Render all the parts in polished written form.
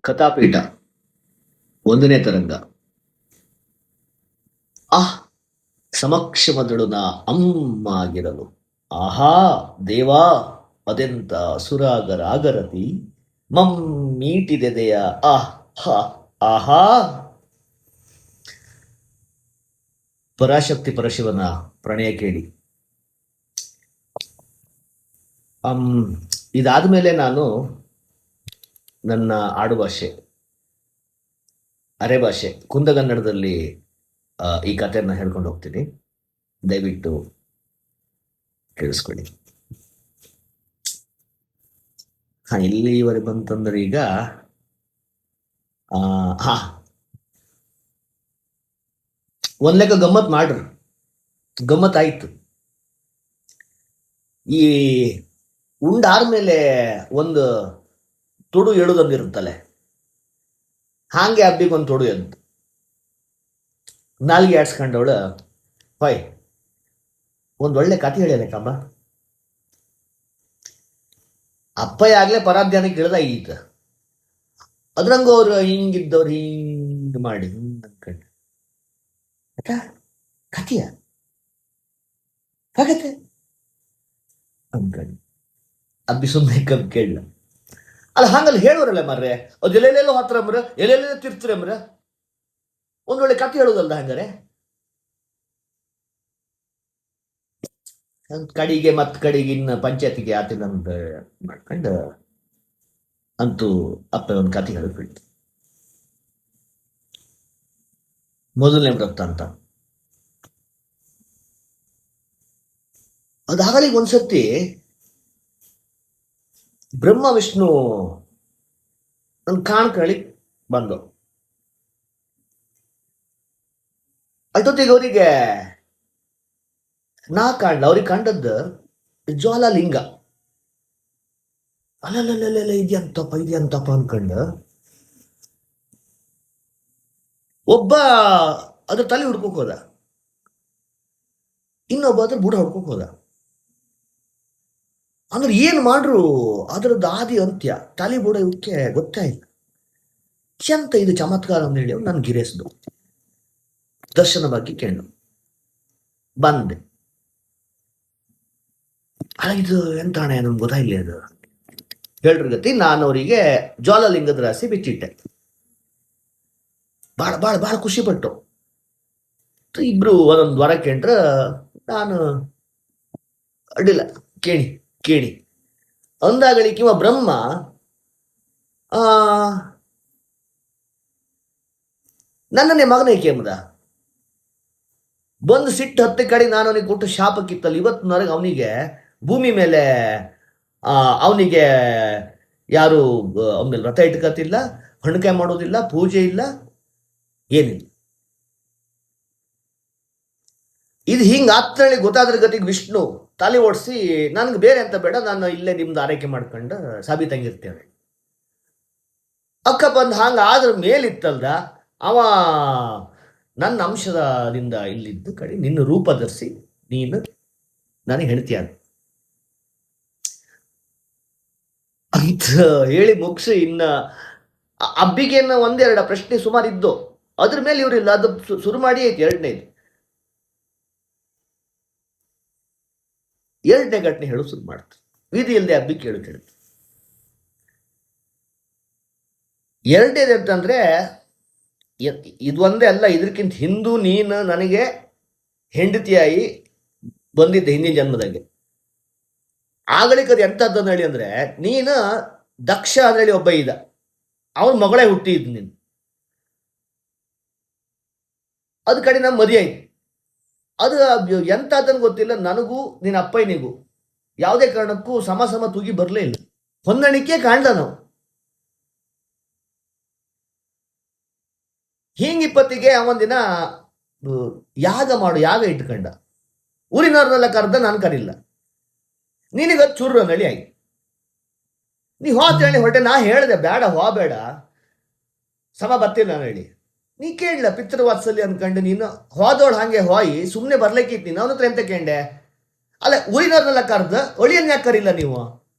ಕಥಾಪೀಠ 1ನೇ ತರಂಗ. ಆಹ್ ಸಮಕ್ಷಮದಳು ನಾ ಅಮ್ಮಾಗಿರಲು. ಆಹಾ ದೇವಾ ಅದೆಂತ ಸುರಾಗರಾಗರತಿ ಮಮ್ಮೀಟಿದೆದೆಯ ಆಹ್ ಹ ಆಹಾ. ಪರಾಶಕ್ತಿ ಪರಶಿವನ ಪ್ರಣಯ ಕೇಳಿ. ಇದಾದ ಮೇಲೆ ನಾನು ನನ್ನ ಆಡುಭಾಷೆ ಅರೆಭಾಷೆ ಕುಂದಗನ್ನಡದಲ್ಲಿ ಈ ಕಥೆಯನ್ನ ಹೇಳ್ಕೊಂಡು ಹೋಗ್ತೀನಿ. ದಯವಿಟ್ಟು ಕೇಳಿಸ್ಕೊಳ್ಳಿ. ಇಲ್ಲಿವರೆಗೆ ಬಂತಂದ್ರೆ ಈಗ ಹಾ ಒಂದ್ ಲೆಕ್ಕ ಗಮ್ಮತ್ ಮಾಡ್ರಿ. ಗಮ್ಮತ್ ಆಯ್ತು. ಈ ಉಂಡಾದ್ಮೇಲೆ ಒಂದು ತುಡು ಎಳುದಂದಿರುತ್ತಲೆ, ಹಾಗೆ ಹಬ್ಬಿಗೊಂದು ತೊಡು ಎದ್ದು ನಾಲ್ಗೆ ಆಡ್ಸ್ಕೊಂಡವಳು ಹೊಯ್ ಒಂದ್ ಒಳ್ಳೆ ಕಥೆ ಹೇಳ್ಯಾನಕ್ಕಮ್ಮ. ಅಪ್ಪಯ್ಯ ಆಗ್ಲೇ ಪರಾಧ್ಯಾನಕ್ಕೆ ಇಳ್ದ ಈತ ಅದ್ರಂಗ ಅವ್ರು ಹಿಂಗಿದ್ದವ್ರು ಹಿಂಗ್ ಮಾಡಿ ಅನ್ಕಂಡು ಕಥೆಯ ಹಾಗತ್ತೆ ಅನ್ಕಂಡು ಅಬ್ಬಿ ಸುಮ್ಮನೆ ಕಬ್ಬು ಕೇಳಲ್ಲ. ಅಲ್ಲ ಹಂಗಲ್ಲಿ ಹೇಳೋರಲ್ಲ ಮರ್ರೆ, ಅದು ಎಲ್ಲೆಲ್ಲೆಲ್ಲೋ ಹತ್ರ ಅಂಬ್ರ ಎಲ್ಲೆಲ್ಲೆಲ್ಲ ತಿರ್ತಾರೆ ಅಂಬ್ರ ಒಂದೊಳ್ಳೆ ಕಥೆ ಹೇಳೋದಲ್ದ ಹಂಗಾರೆ. ಕಡಿಗೆ ಮತ್ ಕಡಿಗೆ ಇನ್ನು ಪಂಚಾಯತಿಗೆ ಆತಿನಂತ ಮಾಡ್ಕೊಂಡು ಅಂತೂ ಅಪ್ಪ ಒಂದು ಕಥೆ ಹೇಳ್ಬಿಡ್ತು. ಮೊದಲನೇ ವ್ರತ ಅಂತ ಅದಾಗಲಿಗೆ ಒಂದ್ಸತಿ ಬ್ರಹ್ಮ ವಿಷ್ಣು ನನ್ ಕಾಣ್ಕಳಿ ಬಂದು ಅಷ್ಟೊತ್ತಿಗೆ ಅವರಿಗೆ ನಾ ಕಾಣ್ಲ, ಅವ್ರಿಗೆ ಕಂಡದ್ದು ಜ್ವಾಲಾಲಿಂಗ. ಅಲ್ಲಲ್ಲಲ್ಲ ಇದ್ಯಂತಪ್ಪ ಅನ್ಕಂಡು ಒಬ್ಬ ಅದ್ರ ತಲೆ ಹುಡ್ಕೋಕ್ ಹೋದ, ಇನ್ನೊಬ್ಬ ಅದ್ರ ಬುಡ ಹುಡ್ಕೋಕ್ ಹೋದ. ಅಂದ್ರೆ ಏನ್ ಮಾಡ್ರು ಅದ್ರದ್ದು ಆದಿ ಅಂತ್ಯ ತಲೆ ಬುಡ ಇವಕ್ಕೆ ಗೊತ್ತಾಯ್ತು. ಎಂತ ಇದು ಚಮತ್ಕಾರ ಅಂತ ಹೇಳಿ ನನ್ ಗಿರೇಸ್ದು ದರ್ಶನ ಬಗ್ಗೆ ಕೇಳು ಬಂದೆ. ಇದು ಎಂತ ಹಣ ನಮ್ಗೆ ಗೊತ್ತಾಯಿಲ್ಲ ಅದು ಹೇಳ್ರಿ ಗತಿ. ನಾನು ಅವರಿಗೆ ಜ್ವಾಲಲಿಂಗದ ರಾಶಿ ಬಿಚ್ಚಿಟ್ಟೆ. ಬಾಳ ಬಾಳ ಬಾಳ ಖುಷಿ ಪಟ್ಟು ಇಬ್ರು ಒಂದೊಂದು ವರ ಕೇಂದ್ರ. ನಾನು ಅಡ್ಡಿಲ್ಲ ಕೇಳಿ ಕೇಳಿ ಅಂದಾಗಳಿಕಿವ ಬ್ರಹ್ಮ ನನ್ನನ್ನೇ ಮಗನೇ ಕೇಮದ ಬಂದು ಸಿಟ್ಟು ಹತ್ತೆ ಕಡೆ ನಾನು ಅವನಿಗೆ ಕೊಟ್ಟು ಶಾಪಕ್ಕಿತ್ತಲ್ಲ ಇವತ್ತಿನವರೆಗೆ ಅವನಿಗೆ ಭೂಮಿ ಮೇಲೆ ಅವನಿಗೆ ಯಾರು ಅವನ ವ್ರತ ಇಟ್ಕತಿಲ್ಲ, ಹಣಕಾಯಿ ಮಾಡೋದಿಲ್ಲ, ಪೂಜೆ ಇಲ್ಲ, ಏನಿಲ್ಲ. ಇದು ಹಿಂಗ ಆತ್ನಳ್ಳಿ ಗೊತ್ತಾದ್ರ ಗತಿಗೆ ವಿಷ್ಣು ತಲೆ ಓಡಿಸಿ ನನ್ಗೆ ಬೇರೆ ಅಂತ ಬೇಡ, ನಾನು ಇಲ್ಲೇ ನಿಮ್ದು ಆರೈಕೆ ಮಾಡ್ಕೊಂಡು ಸಾಬೀತಂಗಿರ್ತೇವೆ. ಅಕ್ಕ ಬಂದು ಹಂಗ ಆದ್ರ ಮೇಲಿತ್ತಲ್ದ ಅವ ನನ್ನ ಅಂಶದಿಂದ ಇಲ್ಲಿದ್ದು ಕಡೆ ನಿನ್ನ ರೂಪ ಧರಿಸಿ ನೀನು ನನಗೆ ಹೇಳ್ತೀಯ ಅಂತ ಹೇಳಿ ಮುಗಿಸಿ ಇನ್ನ ಅಬ್ಬಿಗೇನ ಒಂದೆರಡು ಪ್ರಶ್ನೆ ಸುಮಾರು ಇದ್ದು ಅದ್ರ ಮೇಲೆ ಇವರಿಲ್ಲ, ಅದು ಶುರು ಮಾಡಿ ಐತಿ. ಎರಡನೇ ಘಟನೆ ಹೇಳು ಶುರು ಮಾಡ್ತು. ವಿಧಿ ಇಲ್ಲದೆ ಅಬ್ಬಿ ಕೇಳುತ್ತೆ. ಎರಡನೇದು ಅಂತಂದ್ರೆ ಇದು ಒಂದೇ ಅಲ್ಲ, ಇದಕ್ಕಿಂತ ಹಿಂದೂ ನೀನು ನನಗೆ ಹೆಂಡತಿಯಾಗಿ ಬಂದಿದ್ದೆ ಹಿಂದಿನ ಜನ್ಮದಾಗೆ. ಆಗಳಿಕದು ಎಂತದ್ದು ಹೇಳಿ ಅಂದ್ರೆ ನೀನು ದಕ್ಷ ಹೇಳಿ ಒಬ್ಬ ಇದ್ದ, ಅವನ ಮಗಳೇ ಹುಟ್ಟಿದ್ದು ನೀನು. ಅದ್ ಕಡೆ ನಮ್ಮ ಮದುವೆ ಆಯ್ತು. ಅದು ಎಂತದನ್ನು ಗೊತ್ತಿಲ್ಲ ನನಗೂ ನಿನ್ನ ಅಪ್ಪಯ್ಯನಿಗೂ ಯಾವುದೇ ಕಾರಣಕ್ಕೂ ಸಮ ತೂಗಿ ಬರಲೇ ಇಲ್ಲ, ಹೊಂದಾಣಿಕೆ ಕಾಣ್ದ ನಾವು. ಹಿಂಗಿಪ್ಪತ್ತಿಗೆ ಅವೊಂದಿನ ಯಾಗ ಇಟ್ಕೊಂಡ. ಊರಿನವ್ರನ್ನೆಲ್ಲ ಕರೆದ ನಾನು ಕರಿಲ್ಲ. ನಿನಗ ಚೂರು ನಳಿ ಆಯ್ತು. ನೀ ಹೇಳಿ ಹೊರಟೆ. ನಾ ಹೇಳ್ದೆ ಬೇಡ ಬೇಡ ಸಮ ಬರ್ತಿಲ್ಲ ನಾನು ಹೇಳಿ. ನೀ ಕೇಳಲ್ಲ ಪಿತೃವಾತ್ಸಲ್ಯ ಅನ್ಕಂಡು ನೀನು ಹೋದೋಳು ಹಂಗೆ ಹೋಯಿ ಸುಮ್ಮನೆ ಬರ್ಲಿಕ್ಕಿತ್ತು. ನೀನು ಅವನ ಹತ್ರ ಎಂತ ಕೇಂಡೆ? ಅಲ್ಲ ಊರಿನವ್ರನ್ನೆಲ್ಲ ಕರೆದ ಒಳಿಯನ್ ಯಾಕೆ ಕರಿಲ್ಲ ನೀವು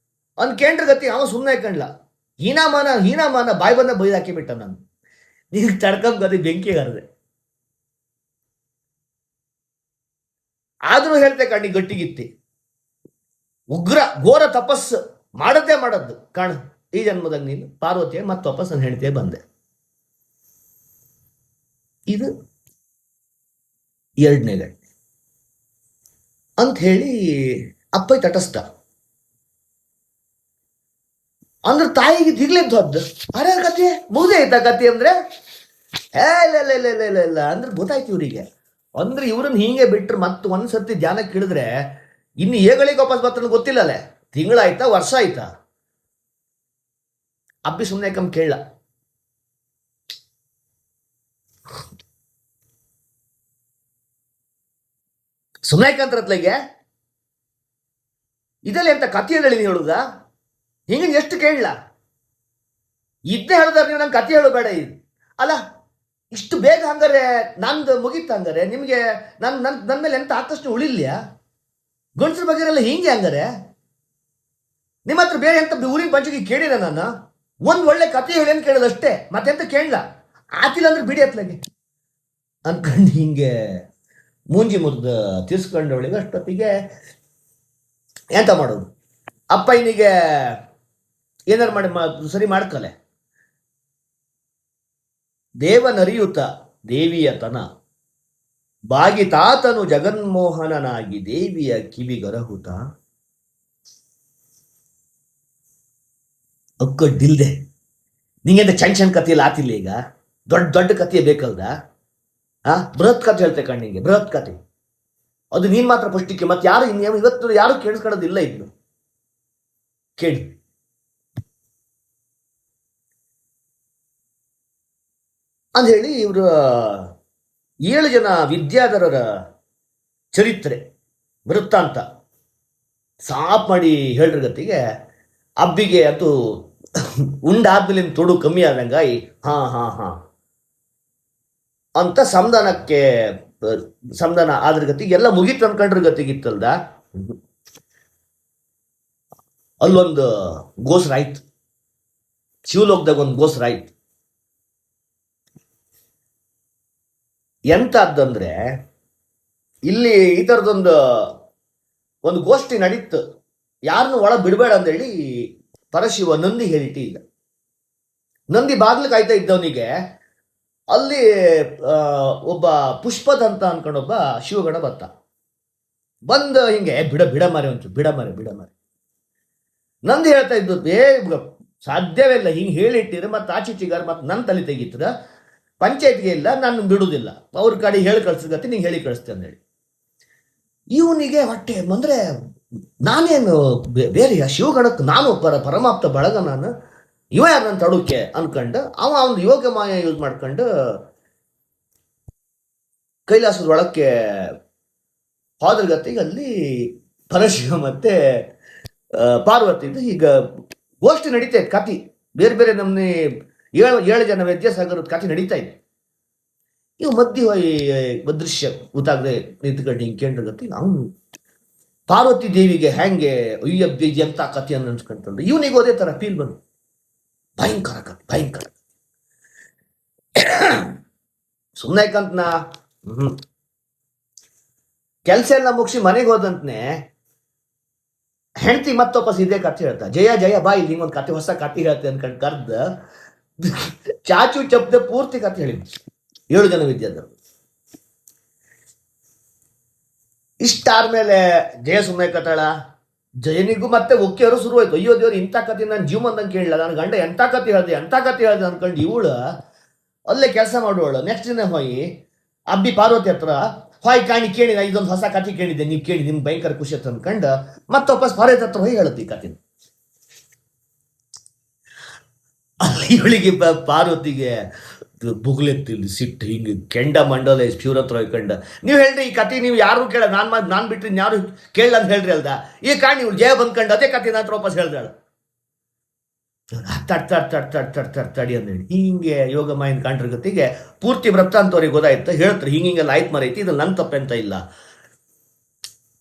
ಅಂದ್ ಕೇಂದ್ರ ಗತಿ. ಅವ ಸುಮ್ಮನೆ ಕಂಡ್ಲ ಹೀನಾಮಾನ ಬಾಯಿ ಬಂದ ಬೈದು ಹಾಕಿ ಬಿಟ್ಟ ನಾನು. ನೀನು ತಡ್ಕೊಂಬದಿ ಬೆಂಕಿಗೆ ಹರಿದೆ. ಆದ್ರೂ ಹೇಳ್ತೆ ಕಣ್ಣಿ ಗಟ್ಟಿಗಿತ್ತಿ, ಉಗ್ರ ಘೋರ ತಪಸ್ಸು ಮಾಡದ್ದು ಕಾಣ ಈ ಜನ್ಮದಾಗ ನೀನು ಪಾರ್ವತಿಯ ಮತ್ತೆ ವಾಪಸ್ ನನ್ನ ಹೆಂಡತಿಯ ಬಂದೆ. ಇದು ಎರಡನೇ ಗಂಟೆ ಅಂತ ಹೇಳಿ ಅಪ್ಪ ತಟಸ್ಥ. ಅಂದ್ರೆ ತಾಯಿಗೆ ದಿಗ್ಲೆದ್ದದ್ದು ಅರೆ ಕತೆ ಮುಗ್ದೇ ಆಯ್ತಾ ಕತೆ ಅಂದ್ರೆ ಇಲ್ಲ ಅಂದ್ರೆ ಗೊತ್ತಾಯ್ತು ಇವರಿಗೆ. ಅಂದ್ರೆ ಇವ್ರನ್ನ ಹೀಗೆ ಬಿಟ್ರೆ ಮತ್ತೆ ಒಂದ್ಸರ್ತಿ ಧ್ಯಾನಕ್ಕೆ ಇಳಿದ್ರೆ ಇನ್ನು ಹೇಗಳಿಗೆ ವಾಪಸ್ ಬರ್ತಾನೆ ಗೊತ್ತಿಲ್ಲಲ್ಲೇ. ತಿಂಗಳಾಯ್ತಾ ವರ್ಷ ಆಯ್ತಾ? ಅಬ್ಬಿ ಸುಮ್ಮನೆ ಕಮ್ ಕೇಳ. ಸುಮ್ಮನೆ ಕಂತ್ರತ್ಲೆಗೆ ಇದರಲ್ಲಿ ಅಂತ ಕಥೆ ಹೇಳಿ ಹೇಳುದ ಹಿಂಗೆ ಎಷ್ಟು ಕೇಳಲ್ಲ. ಇದನ್ನೇ ಹೇಳಿದ್ರೆ ನೀವು ನಂಗೆ ಕಥೆ ಹೇಳಬೇಡ. ಇದು ಅಲ್ಲ ಇಷ್ಟು ಬೇಗ ಹಂಗಾರೆ ನಂದು ಮುಗೀತ ಹಂಗಾರೆ ನಿಮಗೆ ನನ್ನ ಮೇಲೆ ಎಂತ ಆಕಷ್ಟು ಉಳಿಲ್ಯಾ? ಗಂಡಸ್ರ ಬಗ್ಗೆ ಎಲ್ಲ ಹಿಂಗೆ ಹಂಗಾರೆ ನಿಮ್ಮ ಹತ್ರ ಬೇರೆ ಎಂತ ಊರಿನ ಪಂಚಕ್ಕೆ ಕೇಳಿಲ್ಲ ನಾನು. ಒಂದು ಒಳ್ಳೆ ಕಥೆ ಹೇಳಿ ಅಂತ ಕೇಳೋದಷ್ಟೇ, ಮತ್ತೆಂತ ಕೇಳಲ್ಲ. ಆತಿಲ್ಲ ಅಂದ್ರೆ ಬಿಡಿ ಅತ್ಲಾಗೆ ಅನ್ಕೊಂಡು ಹಿಂಗೆ ಮೂಂಜಿ ಮುರಿದು ತೀರ್ಸ್ಕೊಂಡವಳಿಗೆ ಅಷ್ಟೊತ್ತಿಗೆ ಎಂತ ಮಾಡೋದು. ಅಪ್ಪ ಇನ್ನಿಗೆ ಏನಾರು ಮಾಡಿ ಸರಿ ಮಾಡ್ಕಲೆ. ದೇವನರಿಯುತ ದೇವಿಯತನ ಬಾಗಿ ತಾತನು ಜಗನ್ಮೋಹನನಾಗಿ ದೇವಿಯ ಕಿವಿಗರಹುತ. ಒಕ್ಕಡ್ಡಿಲ್ದೆ ನಿಂಗೆಂತ ಸಣ್ಣ ಕಥೆಯಲ್ಲಿ ಆತಿಲ್ಲ. ಈಗ ದೊಡ್ಡ ದೊಡ್ಡ ಕಥೆ ಬೇಕಲ್ದ? ಬೃಹತ್ ಕಥೆ ಹೇಳ್ತೆ ಕಣ್ಣಿಗೆ, ಬೃಹತ್ ಕಥೆ. ಅದು ನೀನ್ ಮಾತ್ರ ಪುಷ್ಟಿಕೆ, ಮತ್ತೆ ಯಾರು ಇವತ್ತು ಯಾರು ಕೇಳಿಸ್ಕೊಳ್ಳೋದಿಲ್ಲ. ಇನ್ನು ಕೇಳಿ ಅಂತ ಹೇಳಿ ಇವರು 7 ಜನ ವಿದ್ಯಾಧರರ ಚರಿತ್ರೆ ವೃತ್ತಾಂತ ಸಾಪ್ ಮಾಡಿ ಹೇಳ್ರ ಗತಿಗೆ ಅಬ್ಬಿಗೆ ಅದು ಉಂಡಾದ್ಮೇಲೆ ತೊಡು ಕಮ್ಮಿ ಆದಂಗಾಗಿ ಹಾ ಅಂತ ಸಂಧಾನ ಆದ್ರ ಗತಿಗೆ ಎಲ್ಲ ಮುಗೀತು ಅನ್ಕೊಂಡ್ರ ಗತಿಗಿತ್ತಲ್ದ. ಅಲ್ಲೊಂದು ಗೋಸ್ರಾಯ್ತು, ಶಿವಲೋಕದಾಗ ಒಂದು ಗೋಸ್ರಾಯ್ತು. ಎಂತಂದ್ರೆ ಇಲ್ಲಿ ಈ ಥರದೊಂದು ಗೋಷ್ಠಿ ನಡೀತು. ಯಾರನ್ನು ಒಳ ಬಿಡಬೇಡ ಅಂದೇಳಿ ಪರಶಿವ ನಂದಿ ಹೇಳಿಟ್ಟು. ಈಗ ನಂದಿ ಬಾಗ್ಲು ಕಾಯ್ತಾ ಇದ್ದವನಿಗೆ ಅಲ್ಲಿ ಒಬ್ಬ ಪುಷ್ಪದಂತ ಅನ್ಕೊಂಡೊಬ್ಬ ಶಿವಗಣ ಬಂದ ಹಿಂಗೆ ಬಿಡ ಮಾರಿ ಬಿಡ ಮಾರಿ ನಂದಿ ಹೇಳ್ತಾ ಇದ್ದು ಸಾಧ್ಯವೇ ಇಲ್ಲ ಹಿಂಗೆ ಹೇಳಿಟ್ಟಿರ ಮತ್ತೆ ಆಚೀಚಿಗಾರ ಮತ್ತೆ ನನ್ನ ತಲೆ ತೆಗಿತ್ರ ಪಂಚಾಯತ್ಗೆ ಇಲ್ಲ, ನಾನು ಬಿಡುವುದಿಲ್ಲ, ಅವ್ರ ಕಡೆ ಹೇಳಿ ಕಳ್ಸಿಗತ್ತೆ ನಿಂಗೆ ಹೇಳಿ ಕಳಿಸ್ತೇನೆ ಅಂದೇಳಿ. ಇವನಿಗೆ ಹೊಟ್ಟೆ ಅಂದ್ರೆ ನಾನೇನು ಬೇರೆ ಶಿವಗಣಕ್ಕೆ ನಾನು ಪರಮಾಪ್ತ ಬಳಗ, ನಾನು ಇವ ಯಾರು ನನ್ನ ತಡುಕೆ ಅನ್ಕೊಂಡು ಅವನು ಯೋಗ ಮಾಯ ಯೂಸ್ ಮಾಡ್ಕೊಂಡು ಕೈಲಾಸದ ಒಳಕ್ಕೆ ಹೋದ್ರಗತ್ತಿಗೆ ಅಲ್ಲಿ ಪರಶಿವ ಮತ್ತೆ ಪಾರ್ವತಿದು ಈಗ ಗೋಷ್ಠಿ ನಡೀತಾ ಇತ್ತು. ಕತಿ ಬೇರೆ ಬೇರೆ ನಮ್ಮನೆ 7 ಜನ ವಿದ್ಯಾಸಾಗರದ ಕಥೆ ನಡೀತಾ ಇದೆ. ಇವು ಮಧ್ಯೆ ದೃಶ್ಯ ಗೊತ್ತಾಗದೆ ನಿಂತ್ಕೊಂಡು ಹಿಂಗೆ ಕೇಂದ್ರಗತಿ ಅವನು ಪಾರ್ವತಿ ದೇವಿಗೆ ಹೆಂಗೆ ಅಯ್ಯಬ್ಬ ಎಂತ ಕಥೆ ಅನ್ಸ್ಕೊಂತಂದ್ರೆ ಇವನಿಗೆ ಅದೇ ತರ ಫೀಲ್ ಬಂದು ಭಯಂಕರ ಕಥೆ ಸುಮ್ಮನೆ ಕಂತನ ಕೆಲ್ಸ ಎಲ್ಲ ಮುಗಿಸಿ ಮನೆಗೆ ಹೋದಂತನೇ ಹೆಂಡತಿ ಮತ್ತೊಪ್ಪಸ್ ಇದೇ ಕಥೆ ಹೇಳ್ತಾ, ಜಯ ಬಾ ಇಲ್ಲಿ ನಿಂಗೊಂದು ಕಥೆ ಹೊಸ ಕಥೆ ಹೇಳ್ತೆ ಅನ್ಕೊಂಡು ಕರ್ದ ಚಾಚು ಚಪ್ದೆ ಪೂರ್ತಿ ಕಥೆ ಹೇಳಿದ್ವಿ 7 ಜನ ವಿದ್ಯಾರ್ಥಿಗಳು. ಇಷ್ಟಾದ್ಮೇಲೆ ಜಯ ಸುಮ್ಮನೆ ಕಥಳ, ಜಯನಿಗೂ ಮತ್ತೆ ಒಕ್ಕಿಯವರು ಶುರುವಾಯ್ತು. ಅಯ್ಯೋ ದೇವ್ರು ಇಂಥ ಕಥೆ ನಾನು ಜೀವನದಂಗೆ ಕೇಳಲ್ಲ, ನನ್ನ ಗಂಡ ಎಂಥ ಕಥೆ ಹೇಳ್ದೆ ಅನ್ಕೊಂಡು ಇವಳು ಅಲ್ಲೇ ಕೆಲಸ ಮಾಡುವಳು. ನೆಕ್ಸ್ಟ್ ದಿನ ಹೋಗಿ ಅಬ್ಬಿ ಪಾರ್ವತಿ ಹತ್ರ ಹೋಯ್ ಕಾಣಿ ಕೇಳಿ ನಾ ಇದೊಂದು ಹೊಸ ಕಥೆ ಕೇಳಿದ್ದೆ, ನೀವು ಕೇಳಿ ನಿಮ್ಗೆ ಭಯಂಕರ ಖುಷಿ ಅಂತ ಅನ್ಕೊಂಡು ಮತ್ತೆ ವಾಪಸ್ ಪಾರ್ವತಿ ಹತ್ರ ಹೋಗಿ ಹೇಳುತ್ತೆ ಈ ಕಥೆನ. ಅಲ್ಲಿ ಇವಳಿಗೆ ಪಾರ್ವತಿಗೆ ಬುಗ್ಲೆತ್ತಿಲ್ಲ ಸಿಟ್ಟು, ಹಿಂಗೆ ಕೆಂಡ ಮಂಡಲ ಪ್ಯೂರ್ ಹತ್ರ ಹೋಯ್ಕೊಂಡ ನೀವು ಹೇಳ್ರಿ ಈ ಕತೆ ನೀವು ಯಾರು ಕೇಳ ನಾನು ಬಿಟ್ರಿ ಯಾರು ಕೇಳ ಅಂತ ಹೇಳ್ರಿ ಅಲ್ದ. ಈ ಕಾಣಿ ಇವಳು ಜಯ ಬಂದ್ಕೊಂಡು ಅದೇ ಕತೆ ಹತ್ರ ವಾಪಸ್ ಹೇಳ್ದಾಳ. ತಡಿ ಅಂದೇಳಿ ಹಿಂಗೆ ಯೋಗ ಮಾಯಿನ ಕಾಣ್ರ ಗತಿಗೆ ಪೂರ್ತಿ ವೃತ್ತಾಂತವ್ರಿಗೆ ಗೊತ್ತಾಯ್ತು. ಹೇಳ್ತಾರೆ ಹಿಂಗೆಲ್ಲ ಆಯ್ತು ಮರೈತಿ, ಇದು ನನ್ನ ತಪ್ಪೆಂತ ಇಲ್ಲ.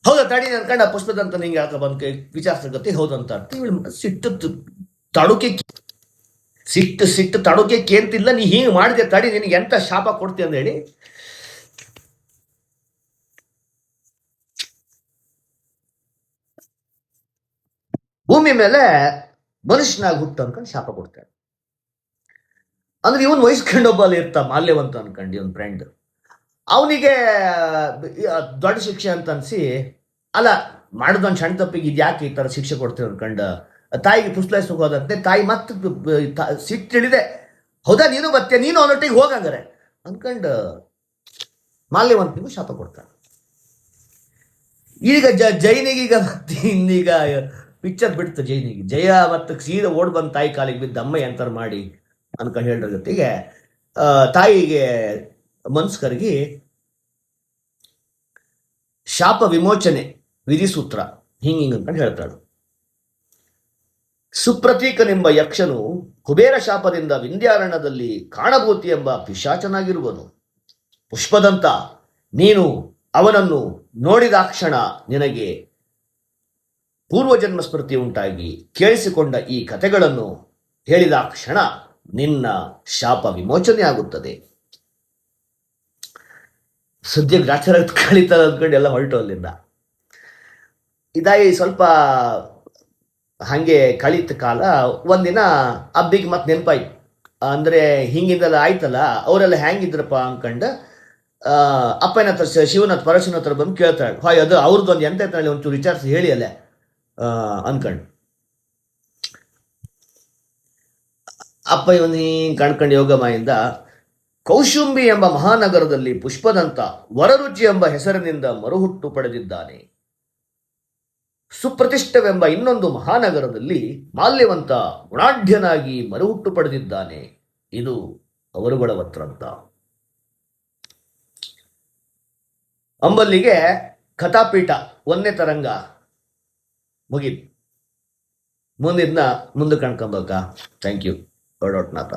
ಹೌದಾ ತಡಿ ಅನ್ಕೊಂಡು ಆ ಪುಷ್ಪದಂತ ಹಿಂಗೆ ಯಾಕೆ ಬಂದು ವಿಚಾರಿಸ್ರ ಗತಿ ಹೌದಂತ ಇವಳು ಸಿಟ್ಟು ತಡುಕಿ ಸಿಟ್ಟು ಸಿಟ್ಟು ತಡೋಕೆ ಕೇಂತಿಲ್ಲ, ನೀ ಹಿಂಗೆ ಮಾಡಿದೆ ತಡಿ ನಿನಗೆ ಎಂತ ಶಾಪ ಕೊಡ್ತಿ ಅಂತ ಹೇಳಿ ಭೂಮಿ ಮೇಲೆ ಮನುಷ್ಯನಾಗಿ ಹುಟ್ಟು ಅನ್ಕೊಂಡು ಶಾಪ ಕೊಡ್ತಾನೆ. ಅಂದ್ರೆ ಇವನ್ ವಹಿಸ್ಕೊಂಡು ಒಬ್ಬ ಅಲ್ಲಿ ಇರ್ತ ಮಾಲ್ಯವಂತ ಅನ್ಕೊಂಡು ಇವನ್ ಫ್ರೆಂಡ್, ಅವನಿಗೆ ದೊಡ್ಡ ಶಿಕ್ಷೆ ಅಂತ ಅನ್ಸಿ, ಅಲ್ಲ ಮಾಡಿದೊಂದು ಸಣ್ಣ ತಪ್ಪಿಗೆ ಇದು ಯಾಕೆ ಈ ತರ ಶಿಕ್ಷೆ ಕೊಡ್ತೀವಿ ಅನ್ಕೊಂಡು ತಾಯಿಗೆ ಪುಸ್ತಕ ಹೋದಂತೆ. ತಾಯಿ ಮತ್ತೆ ಸಿಟ್ಟಿಳಿದೆ, ಹೌದಾ ನೀನು ಬರ್ತೀಯ, ನೀನು ಅವನೊಟ್ಟಿಗೆ ಹೋಗಂಗಾರೆ ಅನ್ಕೊಂಡು ಮಾಲ್ಯವಂತನಿಗೂ ಶಾಪ ಕೊಡ್ತಾನೆ. ಈಗ ಜೈನಿಗೀಗ ಮತ್ತೆ ಇನ್ನೀಗ ಪಿಕ್ಚರ್ ಬಿಡ್ತು ಜೈನಿಗೆ. ಜಯ ಮತ್ತು ಸೀದಾ ಓಡ್ ಬಂದು ತಾಯಿ ಕಾಲಿಗೆ ಬಿದ್ದು ಅಮ್ಮ ಎಂತರ ಮಾಡಿ ಅನ್ಕೊಂಡು ಹೇಳಿದ್ರ ಜೊತೆಗೆ ತಾಯಿಗೆ ಮನ್ಸು ಕರಗಿ ಶಾಪ ವಿಮೋಚನೆ ವಿಧಿಸೂತ್ರ ಹಿಂಗ ಅನ್ಕೊಂಡು ಹೇಳ್ತಾಳು. ಸುಪ್ರತೀಕನೆಂಬ ಯಕ್ಷನು ಕುಬೇರ ಶಾಪದಿಂದ ವಿಂಧ್ಯಾರಣ್ಯದಲ್ಲಿ ಕಾಣಭೂತಿ ಎಂಬ ಪಿಶಾಚನಾಗಿರುವನು. ಪುಷ್ಪದಂತ ನೀನು ಅವನನ್ನು ನೋಡಿದಾಕ್ಷಣ ನಿನಗೆ ಪೂರ್ವಜನ್ಮ ಸ್ಮೃತಿ ಉಂಟಾಗಿ ಕೇಳಿಸಿಕೊಂಡ ಈ ಕಥೆಗಳನ್ನು ಹೇಳಿದಾಕ್ಷಣ ನಿನ್ನ ಶಾಪ ವಿಮೋಚನೆ ಆಗುತ್ತದೆ. ಸದ್ಯ ಗ್ರಾಚಾರ ಕಳೀತದ ಅಂದ್ಕೊಂಡು ಎಲ್ಲ ಹೊರಟು ಅಲ್ಲಿಂದ. ಇದಾಗಿ ಸ್ವಲ್ಪ ಹಂಗೆ ಕಳೀತ ಕಾಲ. ಒಂದಿನ ಹಬ್ಬಿಗೆ ಮತ್ತೆ ನೆನಪಾಯ್ತು, ಅಂದ್ರೆ ಹಿಂಗಿಂದೆಲ್ಲ ಆಯ್ತಲ್ಲ, ಅವರೆಲ್ಲ ಹೆಂಗಿದ್ರಪ್ಪ ಅನ್ಕೊಂಡು ಅಪ್ಪನ ಹತ್ರ ಶಿವನ ಹತ್ರ ಪರಶುನ ಹತ್ರ ಬಂದು ಕೇಳ್ತಾಳೆ, ಹಾಯ್ ಅದು ಅವ್ರದ್ದೊಂದು ಎಂತ ಐತಲ್ಲಿ ಒಂಚೂರು ವಿಚಾರಿಸಿ ಹೇಳಿ ಅಲ್ಲೇ ಅನ್ಕೊಂಡು. ಅಪ್ಪ ಇವನು ಹಿಂಗೆ ಕಣ್ಕಂಡು ಯೋಗಮಾಯಿಂದ ಕೌಶುಂಬಿ ಎಂಬ ಮಹಾನಗರದಲ್ಲಿ ಪುಷ್ಪದಂತ ವರರುಚಿ ಎಂಬ ಹೆಸರಿನಿಂದ ಮರುಹುಟ್ಟು ಪಡೆದಿದ್ದಾನೆ. ಸುಪ್ರತಿಷ್ಠವೆಂಬ ಇನ್ನೊಂದು ಮಹಾನಗರದಲ್ಲಿ ಮಾಲ್ಯವಂತ ಗುಣಾಢ್ಯನಾಗಿ ಮರುಹುಟ್ಟು ಪಡೆದಿದ್ದಾನೆ. ಇದು ಅವರುಗಳ ವೃತ್ತಾಂತ. ಅಂಬಲ್ಲಿಗೆ ಕಥಾಪೀಠ 1ನೇ ತರಂಗ ಮುಗೀತು. ಮುಂದಿನ ಮುಂದೆ ಕಣ್ಕೊಂಬ. Thank you. ಹೊರಡೋಟ್ನಾಥ.